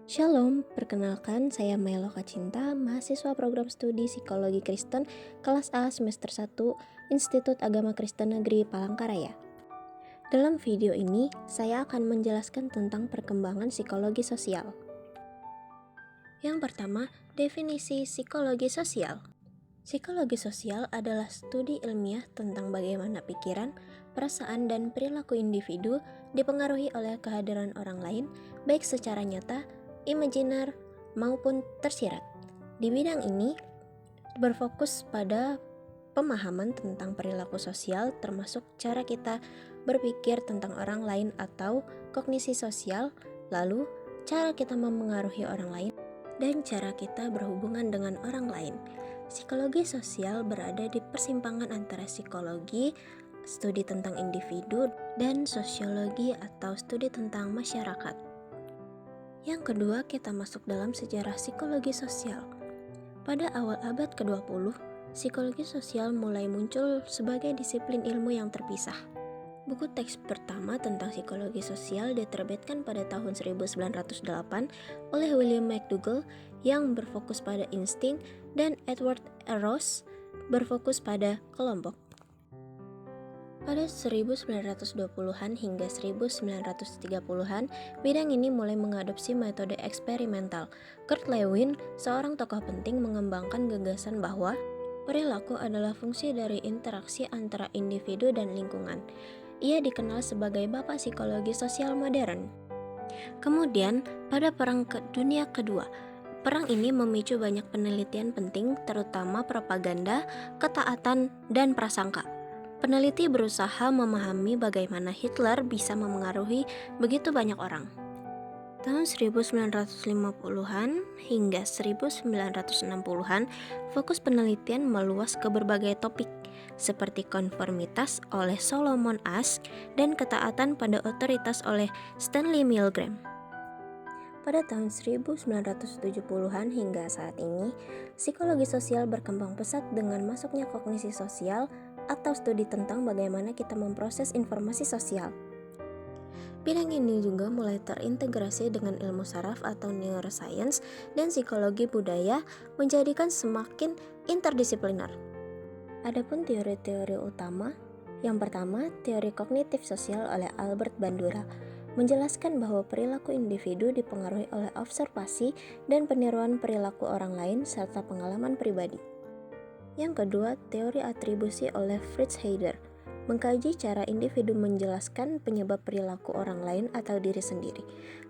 Shalom, perkenalkan saya Mailoka Cinta, mahasiswa program studi Psikologi Kristen kelas A semester 1 Institut Agama Kristen Negeri Palangkaraya. Dalam video ini, saya akan menjelaskan tentang perkembangan psikologi sosial. Yang pertama, definisi psikologi sosial. Psikologi sosial adalah studi ilmiah tentang bagaimana pikiran, perasaan, dan perilaku individu dipengaruhi oleh kehadiran orang lain, baik secara nyata, imajiner, maupun tersirat. Di bidang ini, berfokus pada pemahaman tentang perilaku sosial, termasuk cara kita berpikir tentang orang lain atau kognisi sosial, lalu cara kita memengaruhi orang lain, dan cara kita berhubungan dengan orang lain. Psikologi sosial berada di persimpangan antara psikologi, studi tentang individu, dan sosiologi atau studi tentang masyarakat. Yang kedua, kita masuk dalam sejarah psikologi sosial. Pada awal abad ke-20, psikologi sosial mulai muncul sebagai disiplin ilmu yang terpisah. Buku teks pertama tentang psikologi sosial diterbitkan pada tahun 1908 oleh William McDougall yang berfokus pada insting dan Edward Ross berfokus pada kelompok. Pada 1920-an hingga 1930-an, bidang ini mulai mengadopsi metode eksperimental. Kurt Lewin, seorang tokoh penting, mengembangkan gagasan bahwa perilaku adalah fungsi dari interaksi antara individu dan lingkungan. Ia dikenal sebagai bapak psikologi sosial modern. Kemudian, pada Perang Dunia Kedua, perang ini memicu banyak penelitian penting, terutama propaganda, ketaatan, dan prasangka. Peneliti berusaha memahami bagaimana Hitler bisa memengaruhi begitu banyak orang. Tahun 1950-an hingga 1960-an, fokus penelitian meluas ke berbagai topik, seperti konformitas oleh Solomon Asch dan ketaatan pada otoritas oleh Stanley Milgram. Pada tahun 1970-an hingga saat ini, psikologi sosial berkembang pesat dengan masuknya kognisi sosial atau studi tentang bagaimana kita memproses informasi sosial. Bidang ini juga mulai terintegrasi dengan ilmu saraf atau neuroscience dan psikologi budaya, menjadikan semakin interdisipliner. Adapun teori-teori utama, yang pertama, teori kognitif sosial oleh Albert Bandura, menjelaskan bahwa perilaku individu dipengaruhi oleh observasi dan peniruan perilaku orang lain serta pengalaman pribadi. Yang kedua, teori atribusi oleh Fritz Heider, mengkaji cara individu menjelaskan penyebab perilaku orang lain atau diri sendiri.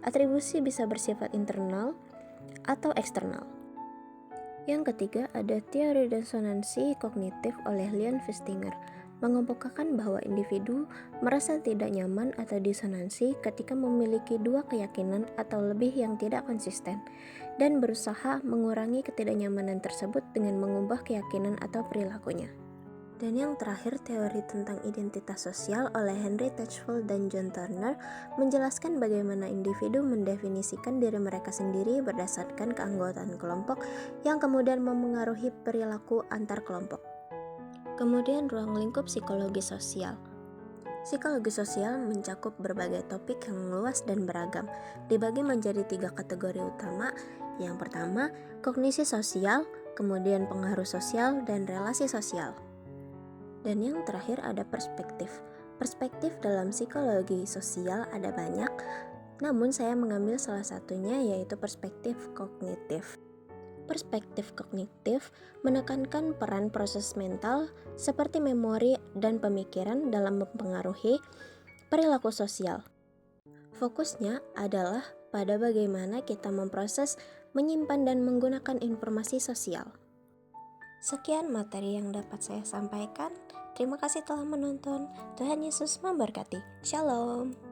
Atribusi bisa bersifat internal atau eksternal. Yang ketiga, ada teori resonansi kognitif oleh Leon Festinger, mengemukakan bahwa individu merasa tidak nyaman atau disonansi ketika memiliki dua keyakinan atau lebih yang tidak konsisten, dan berusaha mengurangi ketidaknyamanan tersebut dengan mengubah keyakinan atau perilakunya. Dan yang terakhir, teori tentang identitas sosial oleh Henry Teichfeld dan John Turner menjelaskan bagaimana individu mendefinisikan diri mereka sendiri berdasarkan keanggotaan kelompok yang kemudian memengaruhi perilaku antar kelompok. Kemudian ruang lingkup psikologi sosial. Psikologi sosial mencakup berbagai topik yang luas dan beragam, dibagi menjadi 3 kategori utama. Yang pertama, kognisi sosial, kemudian pengaruh sosial, dan relasi sosial. Dan yang terakhir ada perspektif. Perspektif dalam psikologi sosial ada banyak, namun saya mengambil salah satunya, yaitu perspektif kognitif. Perspektif kognitif menekankan peran proses mental seperti memori dan pemikiran dalam mempengaruhi perilaku sosial. Fokusnya adalah pada bagaimana kita memproses, menyimpan, dan menggunakan informasi sosial. Sekian materi yang dapat saya sampaikan. Terima kasih telah menonton. Tuhan Yesus memberkati. Shalom.